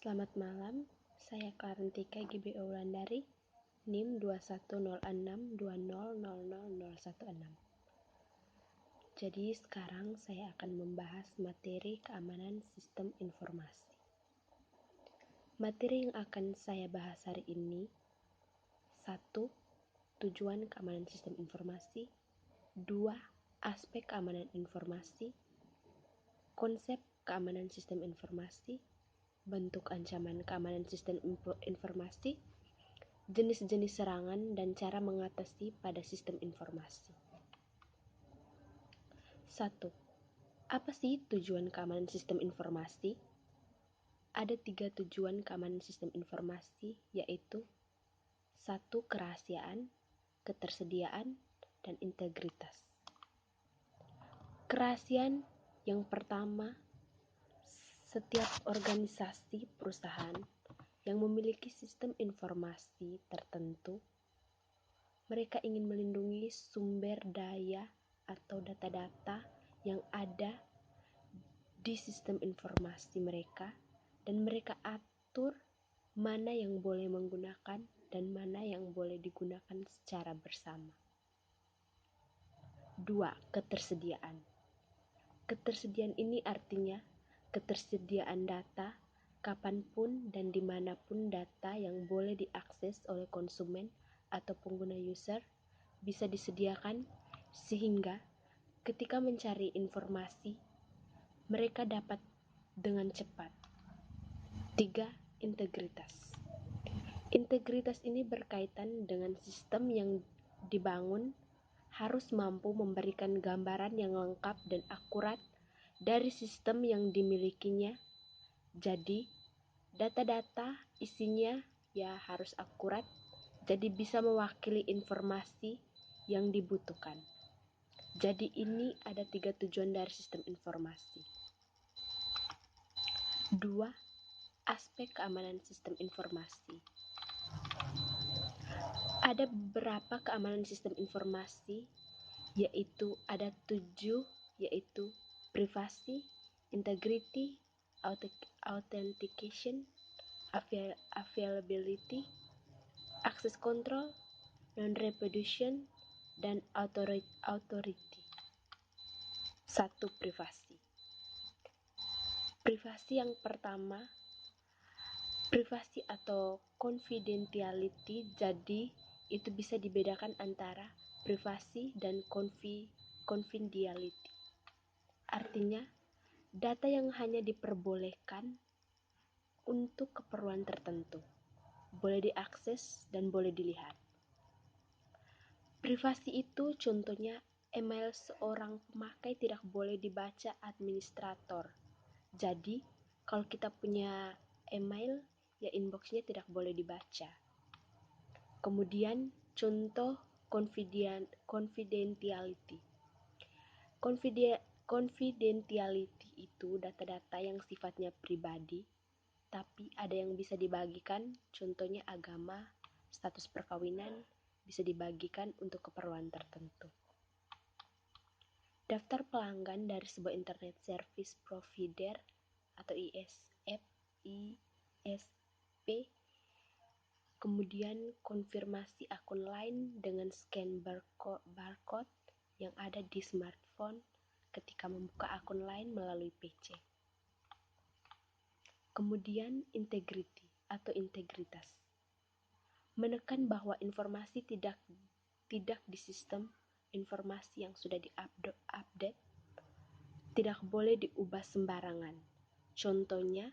Selamat malam, saya Karantika GBO Wulandari, NIM 210620000016. Jadi sekarang saya akan membahas materi keamanan sistem informasi. Materi yang akan saya bahas hari ini: 1. Tujuan keamanan sistem informasi. 2. Aspek keamanan informasi. Konsep keamanan sistem informasi. Bentuk ancaman keamanan sistem informasi, jenis-jenis serangan, dan cara mengatasi pada sistem informasi. 1. Apa sih tujuan keamanan sistem informasi? Ada 3 tujuan keamanan sistem informasi, yaitu 1. Kerahasiaan, ketersediaan, dan integritas. Kerahasiaan yang pertama, setiap organisasi perusahaan yang memiliki sistem informasi tertentu, mereka ingin melindungi sumber daya atau data-data yang ada di sistem informasi mereka, dan mereka atur mana yang boleh menggunakan dan mana yang boleh digunakan secara bersama. 2. Ketersediaan. Ketersediaan ini artinya ketersediaan data kapanpun dan dimanapun data yang boleh diakses oleh konsumen atau pengguna user bisa disediakan sehingga ketika mencari informasi mereka dapat dengan cepat. 3. Integritas. Integritas ini berkaitan dengan sistem yang dibangun harus mampu memberikan gambaran yang lengkap dan akurat dari sistem yang dimilikinya. Jadi, data-data isinya ya harus akurat, jadi bisa mewakili informasi yang dibutuhkan. Jadi ini ada 3 tujuan dari sistem informasi. 2. Aspek keamanan sistem informasi. Ada beberapa keamanan sistem informasi, yaitu ada 7, yaitu privasi, integrity, authentication, availability, access control, non-reproduction, dan authority. 1. Privasi. Privasi yang pertama, privasi atau confidentiality. Jadi itu bisa dibedakan antara privasi dan confidentiality. Artinya, data yang hanya diperbolehkan untuk keperluan tertentu, boleh diakses dan boleh dilihat. Privasi itu contohnya email seorang pemakai tidak boleh dibaca administrator. Jadi, kalau kita punya email, ya inboxnya tidak boleh dibaca. Kemudian, contoh confidentiality. Confidentiality itu data-data yang sifatnya pribadi, tapi ada yang bisa dibagikan, contohnya agama, status perkawinan, bisa dibagikan untuk keperluan tertentu. Daftar pelanggan dari sebuah internet service provider atau ISP, kemudian konfirmasi akun lain dengan scan barcode yang ada di smartphone ketika membuka akun lain melalui PC. Kemudian integrity atau integritas, menekan bahwa informasi tidak di sistem informasi yang sudah diupdate tidak boleh diubah sembarangan. Contohnya,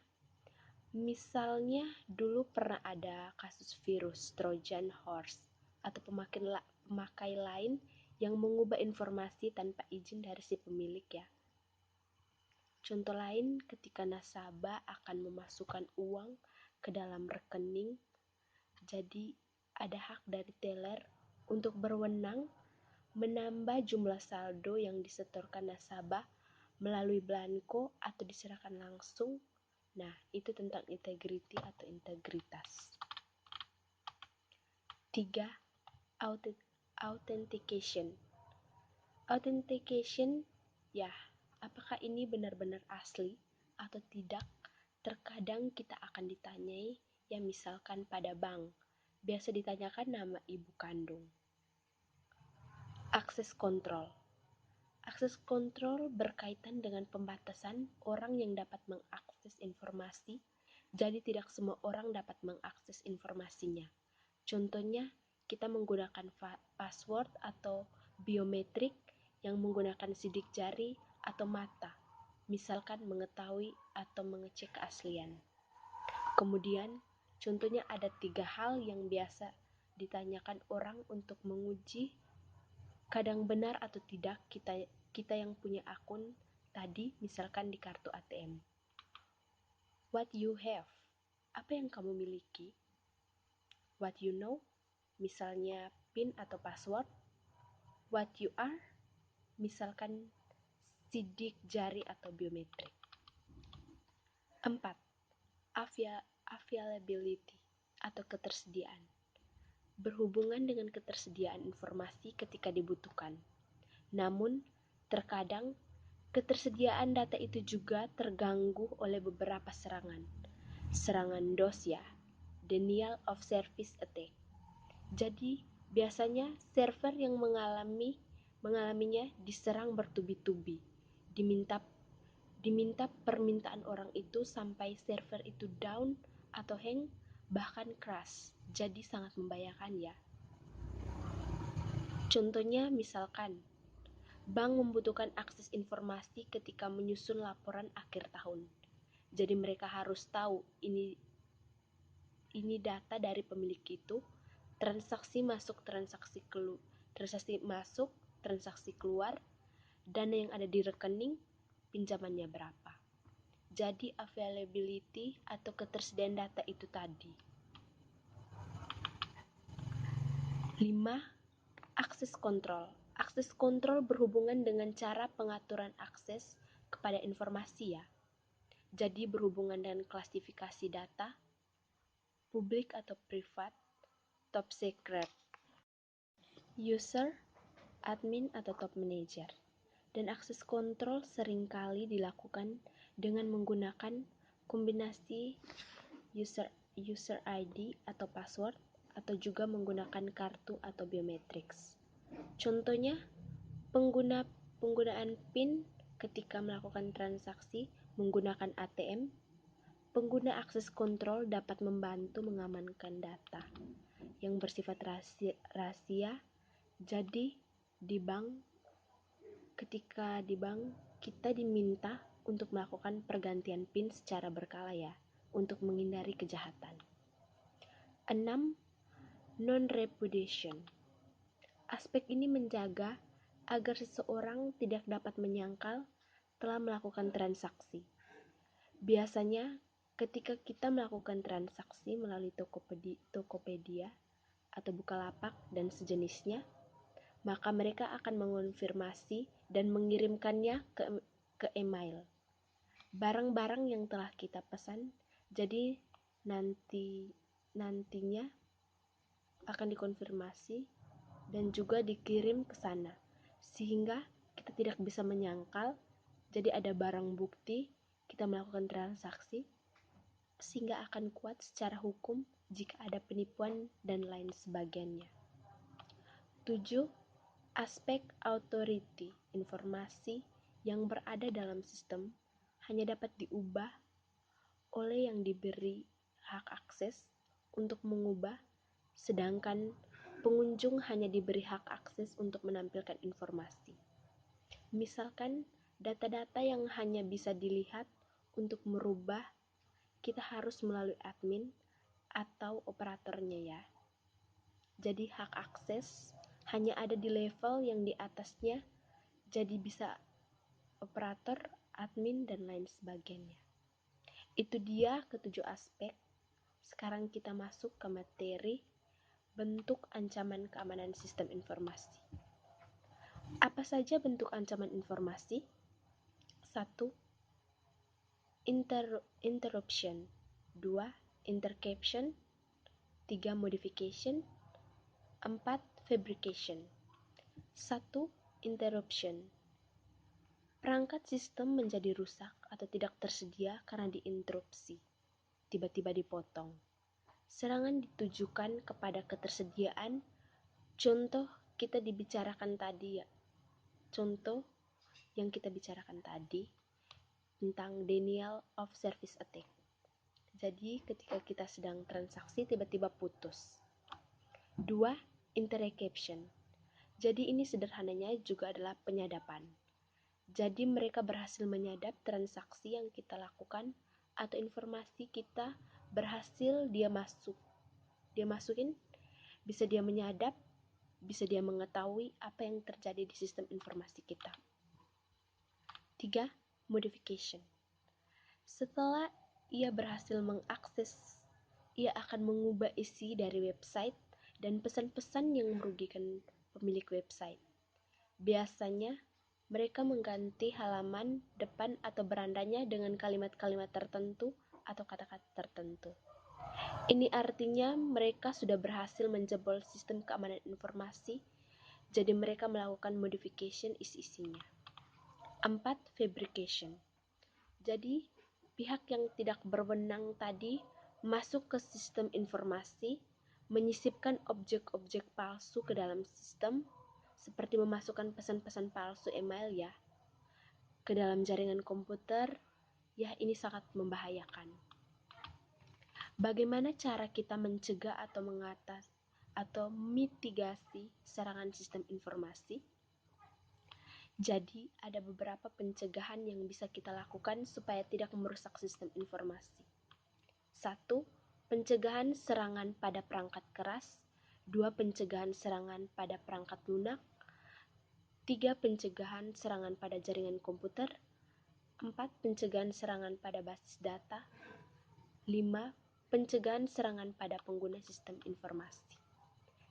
misalnya dulu pernah ada kasus virus Trojan Horse atau pemakai lain yang mengubah informasi tanpa izin dari si pemilik ya. Contoh lain, ketika nasabah akan memasukkan uang ke dalam rekening, jadi ada hak dari teller untuk berwenang menambah jumlah saldo yang disetorkan nasabah melalui blanko atau diserahkan langsung. Nah, itu tentang integrity atau integritas. 3. Authentication. Authentication, ya, apakah ini benar-benar asli atau tidak Terkadang kita akan ditanyai, ya misalkan pada bank, biasa ditanyakan nama ibu kandung. Akses kontrol. Akses kontrol berkaitan dengan pembatasan orang yang dapat mengakses informasi, jadi tidak semua orang dapat mengakses informasinya. Contohnya, kita menggunakan password atau biometrik yang menggunakan sidik jari atau mata, misalkan mengetahui atau mengecek keaslian. Kemudian, contohnya ada 3 hal yang biasa ditanyakan orang untuk menguji kadang benar atau tidak kita yang punya akun tadi, misalkan di kartu ATM. What you have, apa yang kamu miliki? What you know, misalnya PIN atau password. What you are, misalkan sidik jari atau biometrik. 4. Availability atau ketersediaan. Berhubungan dengan ketersediaan informasi ketika dibutuhkan. Namun, terkadang ketersediaan data itu juga terganggu oleh beberapa serangan. Serangan DOS ya, Denial of Service Attack. Jadi, biasanya server yang mengalaminya diserang bertubi-tubi. Diminta permintaan orang itu sampai server itu down atau hang, bahkan crash. Jadi sangat membahayakan ya. Contohnya misalkan, bank membutuhkan akses informasi ketika menyusun laporan akhir tahun. Jadi mereka harus tahu ini data dari pemilik itu, transaksi masuk, transaksi keluar, dana yang ada di rekening, pinjamannya berapa. Jadi availability atau ketersediaan data itu tadi. 5. Akses kontrol. Akses kontrol berhubungan dengan cara pengaturan akses kepada informasi ya. Jadi berhubungan dengan klasifikasi data, publik atau privat, top secret, user, admin atau top manager. Dan akses kontrol seringkali dilakukan dengan menggunakan kombinasi user ID atau password atau juga menggunakan kartu atau biometrics. Contohnya, penggunaan PIN ketika melakukan transaksi menggunakan ATM. Pengguna akses kontrol dapat membantu mengamankan data yang bersifat rahasia. Jadi, ketika di bank kita diminta untuk melakukan pergantian PIN secara berkala ya, untuk menghindari kejahatan. 6. Non-repudiation. Aspek ini menjaga agar seseorang tidak dapat menyangkal telah melakukan transaksi. Biasanya, ketika kita melakukan transaksi melalui Tokopedia atau Bukalapak dan sejenisnya, maka mereka akan mengonfirmasi dan mengirimkannya ke email barang-barang yang telah kita pesan. Jadi nantinya akan dikonfirmasi dan juga dikirim ke sana, sehingga kita tidak bisa menyangkal. Jadi ada barang bukti kita melakukan transaksi, sehingga akan kuat secara hukum jika ada penipuan dan lain sebagainya. 7. Aspek authority. Informasi yang berada dalam sistem hanya dapat diubah oleh yang diberi hak akses untuk mengubah, sedangkan pengunjung hanya diberi hak akses untuk menampilkan informasi. Misalkan data-data yang hanya bisa dilihat, untuk merubah kita harus melalui admin atau operatornya ya. Jadi hak akses hanya ada di level yang di atasnya, jadi bisa operator, admin, dan lain sebagainya. Itu dia ke-7 aspek. Sekarang kita masuk ke materi bentuk ancaman keamanan sistem informasi. Apa saja bentuk ancaman informasi? 1. Interruption. 2. Interception. 3. Modification. 4. Fabrication. 1. Interruption. Perangkat sistem menjadi rusak atau tidak tersedia karena diinterupsi, tiba-tiba dipotong. Serangan ditujukan kepada ketersediaan. Contoh kita dibicarakan tadi ya. Contoh yang kita bicarakan tadi tentang denial of service attack. Jadi ketika kita sedang transaksi tiba-tiba putus. 2. Interception. Jadi ini sederhananya juga adalah penyadapan. Jadi mereka berhasil menyadap transaksi yang kita lakukan atau informasi kita berhasil dia masukin, bisa dia menyadap, bisa dia mengetahui apa yang terjadi di sistem informasi kita. 3. Modification. Setelah ia berhasil mengakses, ia akan mengubah isi dari website dan pesan-pesan yang merugikan pemilik website. Biasanya mereka mengganti halaman depan atau berandanya dengan kalimat-kalimat tertentu atau kata-kata tertentu. Ini artinya mereka sudah berhasil menjebol sistem keamanan informasi, jadi mereka melakukan modification isi-isinya. 4. Fabrication. Jadi, pihak yang tidak berwenang tadi masuk ke sistem informasi, menyisipkan objek-objek palsu ke dalam sistem, seperti memasukkan pesan-pesan palsu email ya ke dalam jaringan komputer. Ya, ini sangat membahayakan. Bagaimana cara kita mencegah atau mitigasi serangan sistem informasi? Jadi, ada beberapa pencegahan yang bisa kita lakukan supaya tidak merusak sistem informasi. 1. Pencegahan serangan pada perangkat keras. 2. Pencegahan serangan pada perangkat lunak. 3. Pencegahan serangan pada jaringan komputer. 4. Pencegahan serangan pada basis data. 5. Pencegahan serangan pada pengguna sistem informasi.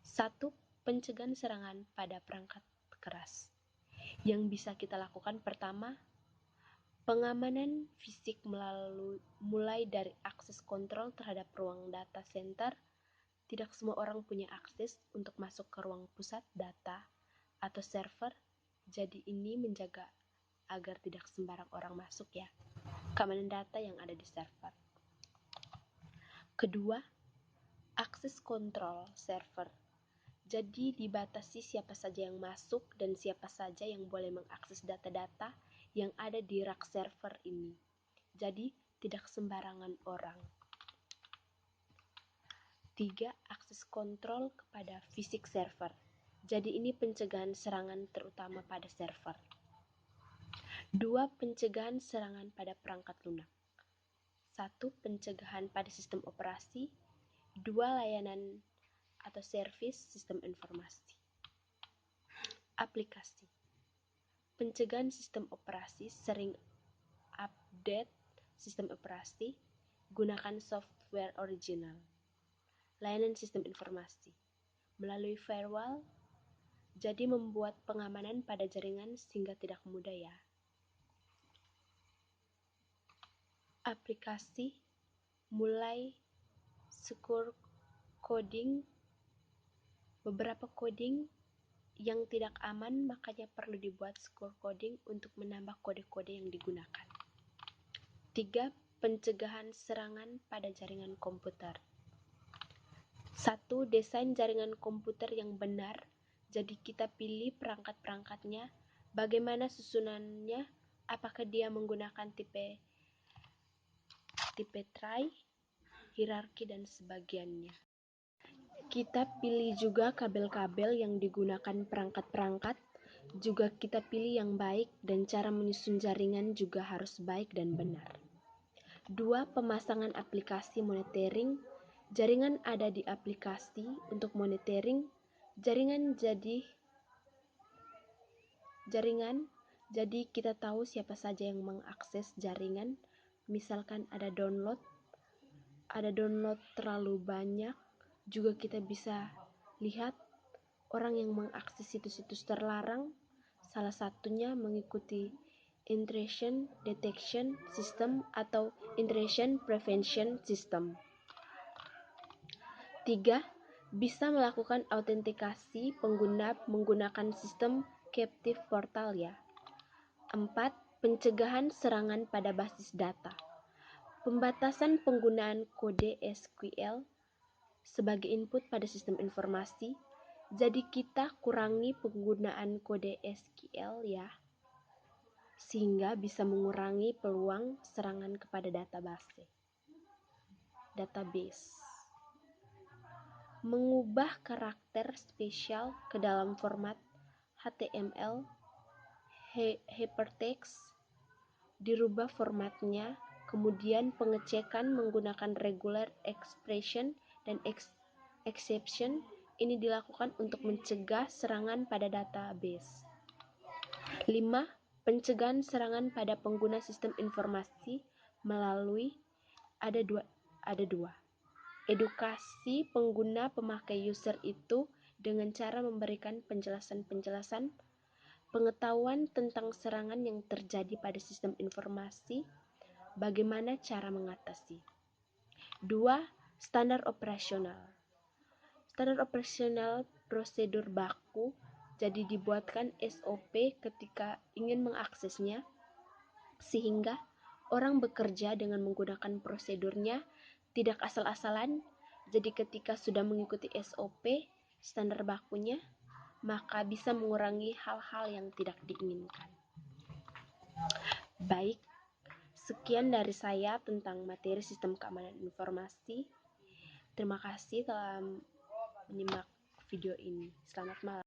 1. Pencegahan serangan pada perangkat keras. Yang bisa kita lakukan pertama, pengamanan fisik mulai dari akses kontrol terhadap ruang data center. Tidak semua orang punya akses untuk masuk ke ruang pusat data atau server, jadi ini menjaga agar tidak sembarang orang masuk ya, keamanan data yang ada di server. Kedua, akses kontrol server. Jadi dibatasi siapa saja yang masuk dan siapa saja yang boleh mengakses data-data yang ada di rak server ini. Jadi tidak sembarangan orang. 3. Akses kontrol kepada fisik server. Jadi ini pencegahan serangan terutama pada server. 2. Pencegahan serangan pada perangkat lunak. 1. Pencegahan pada sistem operasi. 2. Layanan atau servis sistem informasi. Aplikasi. Pencegahan sistem operasi sering update sistem operasi, gunakan software original. Layanan sistem informasi melalui firewall, jadi membuat pengamanan pada jaringan sehingga tidak mudah ya. Aplikasi mulai secure coding, beberapa coding yang tidak aman, makanya perlu dibuat secure coding untuk menambah kode-kode yang digunakan. 3. Pencegahan serangan pada jaringan komputer. 1. Desain jaringan komputer yang benar. Jadi kita pilih perangkat-perangkatnya, bagaimana susunannya, apakah dia menggunakan tipe tray, hierarki dan sebagiannya. Kita pilih juga kabel-kabel yang digunakan perangkat-perangkat, juga kita pilih yang baik dan cara menyusun jaringan juga harus baik dan benar. 2. Pemasangan aplikasi monitoring. Jaringan ada di aplikasi untuk monitoring jaringan, jadi kita tahu siapa saja yang mengakses jaringan. Misalkan ada download terlalu banyak, juga kita bisa lihat orang yang mengakses situs-situs terlarang. Salah satunya mengikuti intrusion detection system atau intrusion prevention system. 3. Bisa melakukan autentikasi pengguna menggunakan sistem captive portal ya. 4. Pencegahan serangan pada basis data. Pembatasan penggunaan kode SQL sebagai input pada sistem informasi. Jadi kita kurangi penggunaan kode SQL ya, sehingga bisa mengurangi peluang serangan kepada database. Mengubah karakter spesial ke dalam format HTML, hypertext, dirubah formatnya, kemudian pengecekan menggunakan regular expression dan exception. Ini dilakukan untuk mencegah serangan pada database. 5. Pencegahan serangan pada pengguna sistem informasi melalui ada dua. Edukasi pengguna pemakai user itu dengan cara memberikan penjelasan pengetahuan tentang serangan yang terjadi pada sistem informasi, bagaimana cara mengatasi. 2. Standar operasional. Standar operasional prosedur baku, jadi dibuatkan SOP ketika ingin mengaksesnya, sehingga orang bekerja dengan menggunakan prosedurnya, tidak asal-asalan. Jadi ketika sudah mengikuti SOP, standar bakunya, maka bisa mengurangi hal-hal yang tidak diinginkan. Baik, sekian dari saya tentang materi sistem keamanan informasi. Terima kasih telah menyimak video ini. Selamat malam.